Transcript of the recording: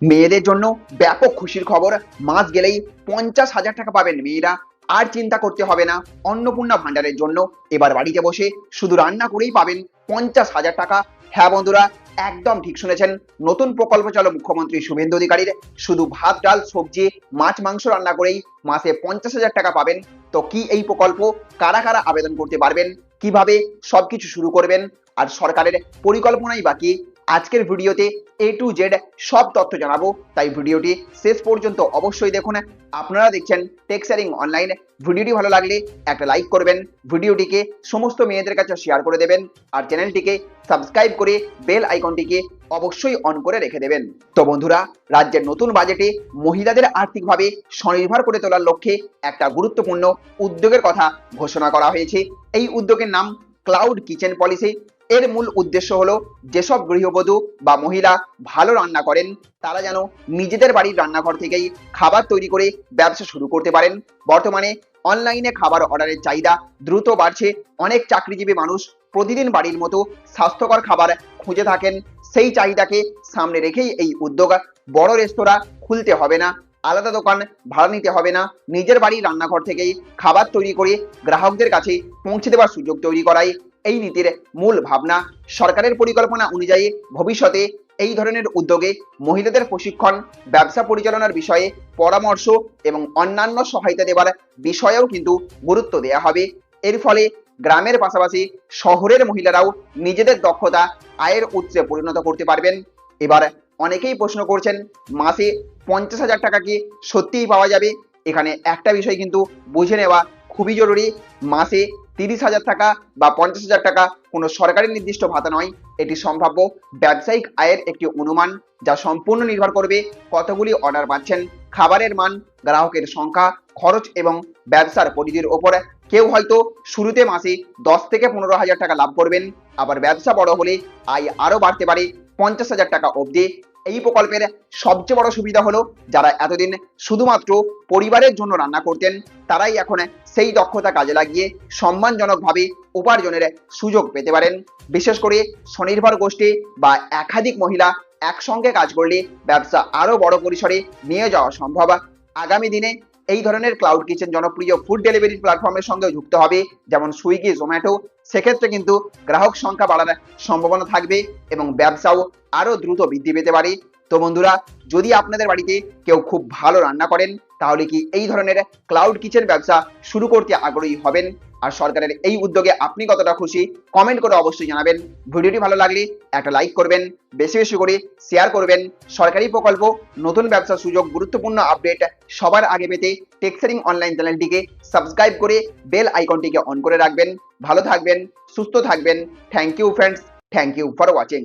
মেয়েদের জন্য ব্যাপক খুশির খবর। মাস গেলেই 50,000 টাকা পাবেন মেয়েরা। আর চিন্তা করতে হবে না অন্নপূর্ণা ভান্ডারের জন্য। এবার বাড়িতে বসে শুধু রান্না করেই পাবেন 50,000 টাকা। হ্যাঁ বন্ধুরা, একদম ঠিক শুনেছেন। নতুন প্রকল্প চালু মুখ্যমন্ত্রী শুভেন্দু অধিকারীর। শুধু ভাত ডাল সবজি মাছ মাংস রান্না করেই মাসে 50,000 টাকা পাবেন। তো কি এই প্রকল্প, কারা কারা আবেদন করতে পারবেন, কিভাবে সবকিছু শুরু করবেন, আর সরকারের পরিকল্পনাই বাকি, আজকের ভিডিওতে এ টু জেড সব তথ্য জানাবো। তাই ভিডিওটি শেষ পর্যন্ত অবশ্যই দেখুন। আপনারা দেখছেন টেক শেয়ারিং অনলাইন। ভিডিওটি ভালো লাগলে একটা লাইক করবেন, ভিডিওটিকে সমস্ত মেয়েদের কাছে শেয়ার করে দেবেন, আর চ্যানেলটিকে সাবস্ক্রাইব করে বেল আইকনটিকে অবশ্যই অন করে রেখে দেবেন। তো বন্ধুরা, রাজ্যের নতুন বাজেটে মহিলাদের আর্থিকভাবে স্বনির্ভর করে তোলার লক্ষ্যে একটা গুরুত্বপূর্ণ উদ্যোগের কথা ঘোষণা করা হয়েছে। এই উদ্যোগের নাম ক্লাউড কিচেন পলিসি। এর মূল উদ্দেশ্য হলো যেসব গৃহবধূ বা মহিলা ভালো রান্না করেন তারা যেন নিজেদের বাড়ির রান্নাঘর থেকেই খাবার তৈরি করে ব্যবসা শুরু করতে পারেন। বর্তমানে অনলাইনে খাবার অর্ডারের চাহিদা দ্রুত বাড়ছে। অনেক চাকরিজীবী মানুষ প্রতিদিন বাড়ির মতো স্বাস্থ্যকর খাবার খুঁজে থাকেন। সেই চাহিদাকে সামনে রেখেই এই উদ্যোগ। বড় রেস্তোরাঁ খুলতে হবে না, আলাদা দোকান ভাড়া নিতে হবে না, নিজের বাড়ির রান্নাঘর থেকেই খাবার তৈরি করে গ্রাহকদের কাছে পৌঁছে দেওয়ার সুযোগ তৈরি করাই এই নীতির মূল ভাবনা। সরকারের পরিকল্পনা অনুযায়ী ভবিষ্যতে এই ধরনের উদ্যোগে মহিলাদের প্রশিক্ষণ, ব্যবসা পরিচালনার বিষয়ে পরামর্শ এবং অন্যান্য সহায়তা দেওয়ার বিষয়েও কিন্তু গুরুত্ব দেওয়া হবে। এর ফলে গ্রামের পাশাপাশি শহরের মহিলারাও নিজেদের দক্ষতা আয়ের উৎসে পরিণত করতে পারবেন। এবার অনেকেই প্রশ্ন করছেন, মাসে 50,000 টাকা কি সত্যিই পাওয়া যাবে? এখানে একটা বিষয় কিন্তু বুঝে নেওয়া খুবই জরুরি। মাসে 30,000 টাকা বা 50,000 টাকা কোনো সরকারি নির্দিষ্ট ভাতা নয়। এটি সম্ভাব্য ব্যবসায়িক আয়ের একটি অনুমান, যা সম্পূর্ণ নির্ভর করবে কতগুলি অর্ডার পাচ্ছেন, খাবারের মান, গ্রাহকের সংখ্যা, খরচ এবং ব্যবসার পরিধির ওপর। কেউ হয়তো শুরুতে মাসে 10 থেকে 15,000 টাকা লাভ করবেন, আবার ব্যবসা বড় হলে আয় আরও বাড়তে পারে 50,000 টাকা অবধি। এই প্রকল্পের সবচেয়ে বড় সুবিধা হলো যারা এতদিন শুধুমাত্র পরিবারের জন্য রান্না করতেন তারাই এখন সেই দক্ষতা কাজে লাগিয়ে সম্মানজনকভাবে উপার্জনের সুযোগ পেতে পারেন। বিশেষ করে স্বনির্ভর গোষ্ঠী বা একাধিক মহিলা একসঙ্গে কাজ করলে ব্যবসা আরও বড় পরিসরে নিয়ে যাওয়া সম্ভব। আগামী দিনে এই ধরনের ক্লাউড কিচেন জনপ্রিয় ফুড ডেলিভারি প্ল্যাটফর্মের সঙ্গে যুক্ত হবে, যেমন সুইগি, জোম্যাটো। সেক্ষেত্রে কিন্তু গ্রাহক সংখ্যা বাড়ার সম্ভাবনা থাকবে এবং ব্যবসাও আরও দ্রুত বৃদ্ধি পেতে পারে। তো বন্ধুরা, যদি আপনাদের বাড়িতে কেউ খুব ভালো রান্না করেন তাহলে কি এই ধরনের ক্লাউড কিচেন ব্যবসা শুরু করতে আগ্রহী হবেন? আর সরকারের এই উদ্যোগে আপনি কতটা খুশি কমেন্ট করে অবশ্যই জানাবেন। ভিডিওটি ভালো লাগলে একটা লাইক করবেন, বেশি বেশি করে শেয়ার করবেন। সরকারি প্রকল্প, নতুন ব্যবসার সুযোগ, গুরুত্বপূর্ণ আপডেট সবার আগে পেতে টেক শেয়ারিং অনলাইন চ্যানেলটিকে সাবস্ক্রাইব করে বেল আইকনটিকে অন করে রাখবেন। ভালো থাকবেন, সুস্থ থাকবেন। Thank you friends, thank you for watching.